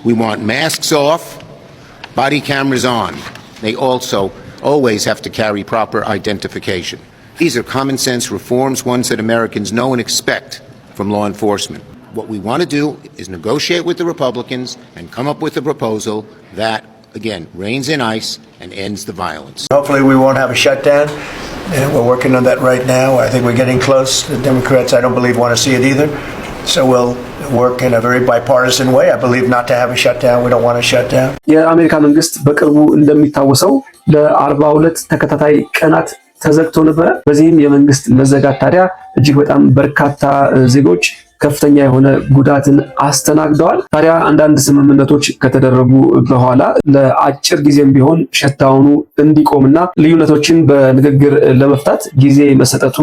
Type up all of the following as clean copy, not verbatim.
We want masks off, body cameras on. They also always have to carry proper identification. These are common sense reforms, ones that Americans know and expect from law enforcement. What we want to do is negotiate with the Republicans and come up with a proposal that, again, reins in ICE and ends the violence. Hopefully we won't have a shutdown, and we're working on that right now. I think we're getting close. The Democrats, I don't believe, want to see it either. So we'll work in a very bipartisan way. I believe not to have a shutdown. We don't want a shutdown. የአሜሪካ መንግስት በቅርቡ እንደሚታወሰው ለ42 ተከታታይ ቀናት ተዘግቶ ነበር። በዚህም የመንግስት መዘጋት ታዲያ እጅግ በጣም በርካታ ዜጎች ከፍተኛ የሆነ ጉዳትን አስተናግደዋል። ታዲያ አንዳንድ ስምምነቶች ከተደረጉ በኋላ ለአጭር ጊዜም ቢሆን ሸታውኑ እንዲቆምና ልዩነቶችን በንግግር ለመፍታት ጊዜ መሰጠቱ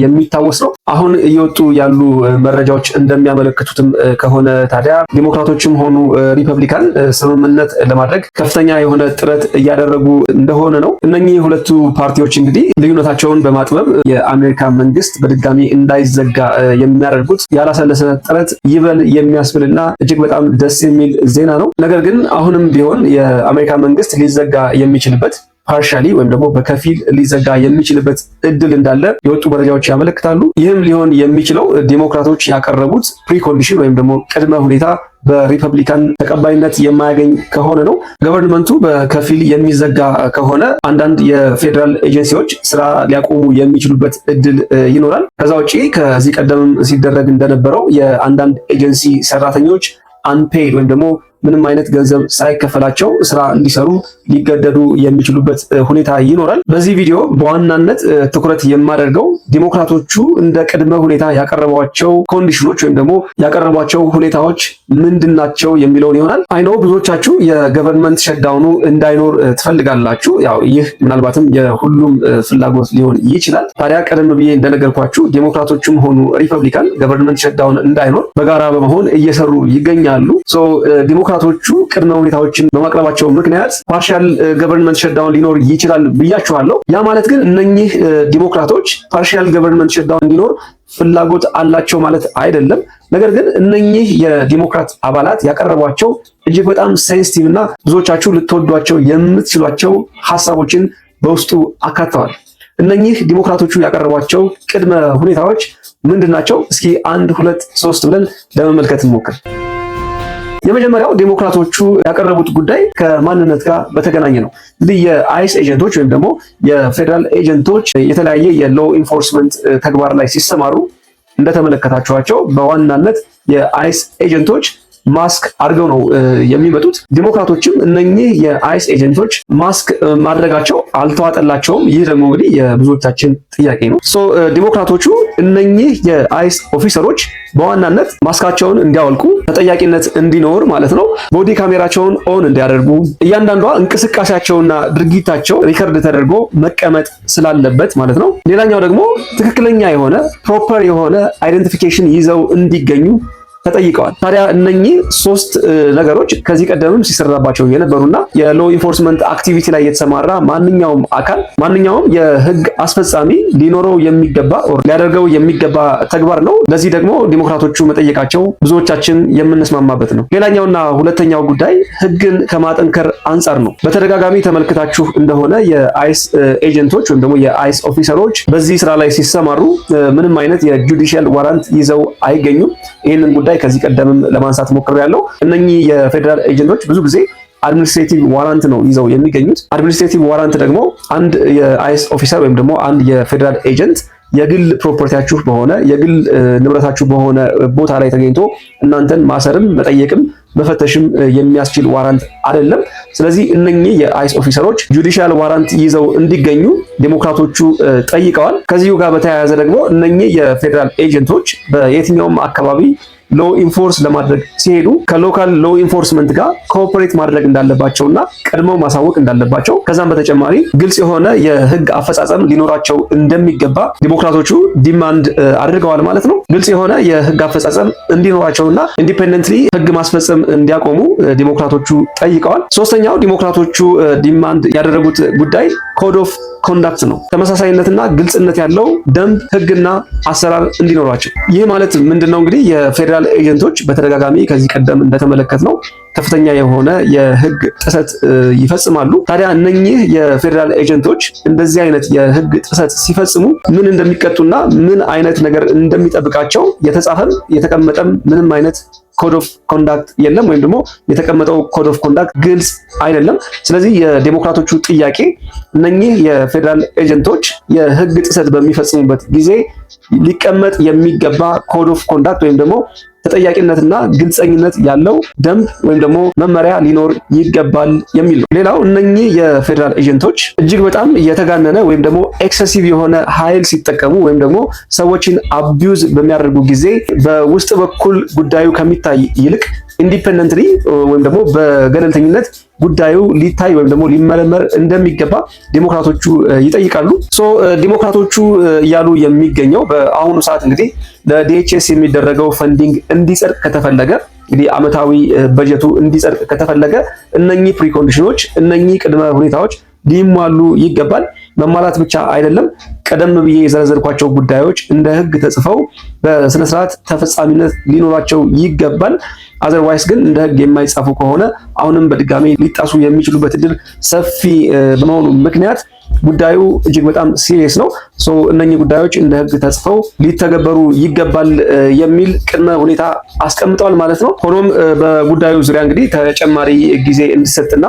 የሚታወስ ነው። አሁን እየወጡ ያሉ መረጃዎች እንደሚያመለክቱትም ከሆነ ታዲያ ዲሞክራቶችም ሆኑ ሪፐብሊካን ስምምነት ለማድረግ ከፍተኛ የሆነ ጥረት እያደረጉ እንደሆነ ነው። እነኚህ ሁለቱ ፓርቲዎች እንግዲህ ልዩነታቸውን በማጥበብ የአሜሪካ መንግስት በድጋሚ እንዳይዘጋ የሚያደርጉት ያላሰለሰ ጥረት ይበል የሚያስብልና እጅግ በጣም ደስ የሚል ዜና ነው። ነገር ግን አሁንም ቢሆን የአሜሪካ መንግስት ሊዘጋ የሚችልበት ፓርሻሊ ወይም ደግሞ በከፊል ሊዘጋ የሚችልበት እድል እንዳለ የወጡ መረጃዎች ያመለክታሉ። ይህም ሊሆን የሚችለው ዲሞክራቶች ያቀረቡት ፕሪኮንዲሽን ወይም ደግሞ ቅድመ ሁኔታ በሪፐብሊካን ተቀባይነት የማያገኝ ከሆነ ነው። ገቨርንመንቱ በከፊል የሚዘጋ ከሆነ አንዳንድ የፌዴራል ኤጀንሲዎች ስራ ሊያቆሙ የሚችሉበት እድል ይኖራል። ከዛ ውጪ ከዚህ ቀደምም ሲደረግ እንደነበረው የአንዳንድ ኤጀንሲ ሰራተኞች አንፔይድ ወይም ደግሞ ምንም አይነት ገንዘብ ሳይከፈላቸው ስራ እንዲሰሩ ሊገደዱ የሚችሉበት ሁኔታ ይኖራል። በዚህ ቪዲዮ በዋናነት ትኩረት የማደርገው ዲሞክራቶቹ እንደ ቅድመ ሁኔታ ያቀረቧቸው ኮንዲሽኖች ወይም ደግሞ ያቀረቧቸው ሁኔታዎች ምንድናቸው የሚለውን ይሆናል። አይኖ ብዙዎቻችሁ የገቨርንመንት ሸትዳውኑ እንዳይኖር ትፈልጋላችሁ። ያው ይህ ምናልባትም የሁሉም ፍላጎት ሊሆን ይችላል። ታዲያ ቀደም ብዬ እንደነገርኳችሁ ዲሞክራቶቹም ሆኑ ሪፐብሊካን ገቨርንመንት ሸትዳውን እንዳይኖር በጋራ በመሆን እየሰሩ ይገኛሉ። ዲሞክራቶቹ ቅድመ ሁኔታዎችን በማቅረባቸው ምክንያት ፓርሻል ገቨርንመንት ሸትዳውን ሊኖር ይችላል ብያችኋለሁ። ያ ማለት ግን እነኚህ ዲሞክራቶች ፓርሻል ገቨርንመንት ሸትዳውን እንዲኖር ፍላጎት አላቸው ማለት አይደለም። ነገር ግን እነኚህ የዲሞክራት አባላት ያቀረቧቸው እጅግ በጣም ሴንሲቲቭ እና ብዙዎቻችሁ ልትወዷቸው የምትችሏቸው ሐሳቦችን በውስጡ አካተዋል። እነኚህ ዲሞክራቶቹ ያቀረቧቸው ቅድመ ሁኔታዎች ምንድናቸው? እስኪ 1 2 3 ብለን ለመመልከት እንሞክር። የመጀመሪያው ዲሞክራቶቹ ያቀረቡት ጉዳይ ከማንነት ጋር በተገናኘ ነው። እንግዲህ የአይስ ኤጀንቶች ወይም ደግሞ የፌደራል ኤጀንቶች የተለያየ የሎ ኢንፎርስመንት ተግባር ላይ ሲሰማሩ እንደተመለከታችኋቸው በዋናነት የአይስ ኤጀንቶች ማስክ አድርገው ነው የሚመጡት። ዲሞክራቶችም እነኚህ የአይስ ኤጀንቶች ማስክ ማድረጋቸው አልተዋጠላቸውም። ይህ ደግሞ እንግዲህ የብዙዎቻችን ጥያቄ ነው። ዲሞክራቶቹ እነኚህ የአይስ ኦፊሰሮች በዋናነት ማስካቸውን እንዲያወልቁ፣ ተጠያቂነት እንዲኖር ማለት ነው፣ ቦዲ ካሜራቸውን ኦን እንዲያደርጉ፣ እያንዳንዷ እንቅስቃሴያቸውና ድርጊታቸው ሪከርድ ተደርጎ መቀመጥ ስላለበት ማለት ነው። ሌላኛው ደግሞ ትክክለኛ የሆነ ፕሮፐር የሆነ አይደንቲፊኬሽን ይዘው እንዲገኙ ተጠይቀዋል። ታዲያ እነኚህ 3 ነገሮች ከዚህ ቀደምም ሲሰራባቸው የነበሩና የሎ ኢንፎርስመንት አክቲቪቲ ላይ የተሰማራ ማንኛውም አካል ማንኛውም የህግ አስፈጻሚ ሊኖረው የሚገባ ሊያደርገው የሚገባ ተግባር ነው። ለዚህ ደግሞ ዲሞክራቶቹ መጠየቃቸው ብዙዎቻችን የምንስማማበት ነው። ሌላኛውና ሁለተኛው ጉዳይ ህግን ከማጠንከር አንጻር ነው። በተደጋጋሚ ተመልክታችሁ እንደሆነ የአይስ ኤጀንቶች ወይም ደግሞ የአይስ ኦፊሰሮች በዚህ ስራ ላይ ሲሰማሩ ምንም አይነት የጁዲሻል ዋራንት ይዘው አይገኙም። ይህንን ጉዳይ ከዚህ ቀደምም ለማንሳት ሞክሬያለሁ። እነኚህ የፌደራል ኤጀንቶች ብዙ ጊዜ አድሚኒስትሬቲቭ ዋራንት ነው ይዘው የሚገኙት። አድሚኒስትሬቲቭ ዋራንት ደግሞ አንድ የአይስ ኦፊሰር ወይም ደግሞ አንድ የፌደራል ኤጀንት የግል ፕሮፐርቲያችሁ በሆነ የግል ንብረታችሁ በሆነ ቦታ ላይ ተገኝቶ እናንተን ማሰርም መጠየቅም መፈተሽም የሚያስችል ዋራንት አይደለም። ስለዚህ እነኚህ የአይስ ኦፊሰሮች ጁዲሻል ዋራንት ይዘው እንዲገኙ ዲሞክራቶቹ ጠይቀዋል። ከዚሁ ጋር በተያያዘ ደግሞ እነኚህ የፌደራል ኤጀንቶች በየትኛውም አካባቢ ሎ ኢንፎርስ ለማድረግ ሲሄዱ ከሎካል ሎ ኢንፎርስመንት ጋር ኮኦፐሬት ማድረግ እንዳለባቸውና ቀድመው ማሳወቅ እንዳለባቸው ከዛም በተጨማሪ ግልጽ የሆነ የህግ አፈጻጸም ሊኖራቸው እንደሚገባ ዲሞክራቶቹ ዲማንድ አድርገዋል ማለት ነው። ግልጽ የሆነ የህግ አፈጻጸም እንዲኖራቸውና ኢንዲፔንደንትሊ ህግ ማስፈጸም እንዲያቆሙ ዲሞክራቶቹ ጠይቀዋል። ሶስተኛው ዲሞክራቶቹ ዲማንድ ያደረጉት ጉዳይ ኮድ ኦፍ ኮንዳክት ነው። ተመሳሳይነትና ግልጽነት ያለው ደንብ፣ ህግና አሰራር እንዲኖራቸው። ይህ ማለት ምንድነው? እንግዲህ የፌደራል ኤጀንቶች በተደጋጋሚ ከዚህ ቀደም እንደተመለከትነው ከፍተኛ የሆነ የህግ ጥሰት ይፈጽማሉ። ታዲያ እነኚህ የፌዴራል ኤጀንቶች እንደዚህ አይነት የህግ ጥሰት ሲፈጽሙ ምን እንደሚቀጡና ምን አይነት ነገር እንደሚጠብቃቸው የተጻፈም የተቀመጠም ምንም አይነት ኮድ ኦፍ ኮንዳክት የለም፣ ወይም ደግሞ የተቀመጠው ኮድ ኦፍ ኮንዳክት ግልጽ አይደለም። ስለዚህ የዴሞክራቶቹ ጥያቄ እነኚህ የፌዴራል ኤጀንቶች የህግ ጥሰት በሚፈጽሙበት ጊዜ ሊቀመጥ የሚገባ ኮድ ኦፍ ኮንዳክት ወይም ደግሞ ተጠያቂነትና ግልጸኝነት ያለው ደንብ ወይም ደግሞ መመሪያ ሊኖር ይገባል የሚል ነው። ሌላው እነኚህ የፌዴራል ኤጀንቶች እጅግ በጣም የተጋነነ ወይም ደግሞ ኤክሰሲቭ የሆነ ኃይል ሲጠቀሙ ወይም ደግሞ ሰዎችን አቢዩዝ በሚያደርጉ ጊዜ በውስጥ በኩል ጉዳዩ ከሚታይ ይልቅ ኢንዲፔንደንትሊ ወይም ደግሞ በገለልተኝነት ጉዳዩ ሊታይ ወይም ደግሞ ሊመረመር እንደሚገባ ዴሞክራቶቹ ይጠይቃሉ። ዴሞክራቶቹ እያሉ የሚገኘው በአሁኑ ሰዓት እንግዲህ ለዲኤችኤስ የሚደረገው ፈንዲንግ እንዲጸድቅ ከተፈለገ እንግዲህ ዓመታዊ በጀቱ እንዲጸድቅ ከተፈለገ እነኚህ ፕሪኮንዲሽኖች እነኚህ ቅድመ ሁኔታዎች ሊሟሉ ይገባል። መሟላት ብቻ አይደለም፣ ቀደም ብዬ የዘረዘርኳቸው ጉዳዮች እንደ ሕግ ተጽፈው በስነ ስርዓት ተፈጻሚነት ሊኖራቸው ይገባል። አዘርዋይስ ግን እንደ ሕግ የማይጻፉ ከሆነ አሁንም በድጋሚ ሊጣሱ የሚችሉበት እድል ሰፊ በመሆኑ ምክንያት ጉዳዩ እጅግ በጣም ሲሪየስ ነው። እነኚህ ጉዳዮች እንደ ሕግ ተጽፈው ሊተገበሩ ይገባል የሚል ቅድመ ሁኔታ አስቀምጠዋል ማለት ነው። ሆኖም በጉዳዩ ዙሪያ እንግዲህ ተጨማሪ ጊዜ እንዲሰጥና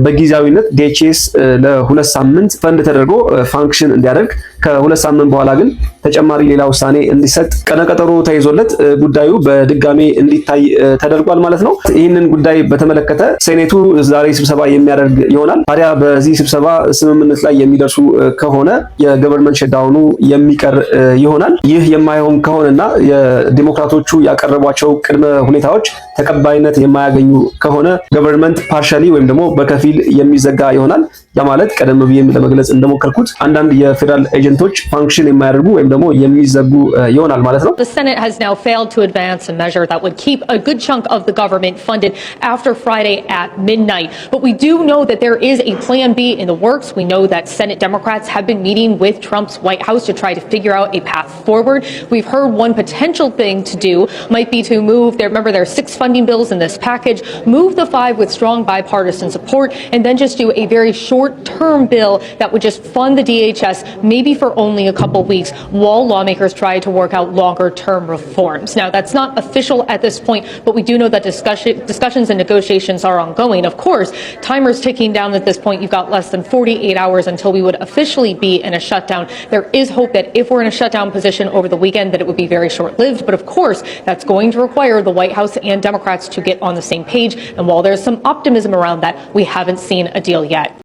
በጊዜያዊነት ዲኤችኤስ ለ2 ሳምንት ፈንድ ተደርጎ ፋንክሽን እንዲያደርግ ከ2 ሳምንት በኋላ ግን ተጨማሪ ሌላ ውሳኔ እንዲሰጥ ቀነቀጠሮ ተይዞለት ጉዳዩ በድጋሜ እንዲታይ ተደርጓል ማለት ነው። ይህንን ጉዳይ በተመለከተ ሴኔቱ ዛሬ ስብሰባ የሚያደርግ ይሆናል። ታዲያ በዚህ ስብሰባ ስምምነት ላይ የሚደርሱ ከሆነ የገቨርንመንት ሸዳውኑ የሚቀር ይሆናል። ይህ የማይሆን ከሆነና የዲሞክራቶቹ ያቀረቧቸው ቅድመ ሁኔታዎች ተቀባይነት የማያገኙ ከሆነ ገቨርንመንት ፓርሻሊ ወይም ደግሞ በከፊል የሚዘጋ ይሆናል። ያ ማለት ቀደም ብዬም ለመግለጽ እንደሞከርኩት አንዳንድ የፌዴራል ኤጀንቶች ፋንክሽን የማያደርጉ ወይም ደግሞ የሚዘጉ ይሆናል ማለት ነው። The Senate has now failed to advance a measure that would keep a good chunk of the government funded after Friday at midnight. But we do know that there is a plan B in the works. We know that Senate Democrats have been meeting with Trump's White House to try to figure out a path forward. We've heard one potential thing to do might be to move remember there are 6 funding bills in this package, move the 5 with strong bipartisan support, and then just do a very short-term bill that would just fund the DHS maybe for only a couple weeks while lawmakers try to work out longer-term reforms. Now, that's not official at this point, but we do know that discussions and negotiations are ongoing. Of course, timer's ticking down at this point. You've got less than 48 hours until we would officially be in a shutdown. There is hope that if we're in a shutdown position over the weekend, that it would be very short-lived. But of course, that's going to require the White House and Democrats to get on the same page. And while there's some optimism around that, we haven't seen a deal yet.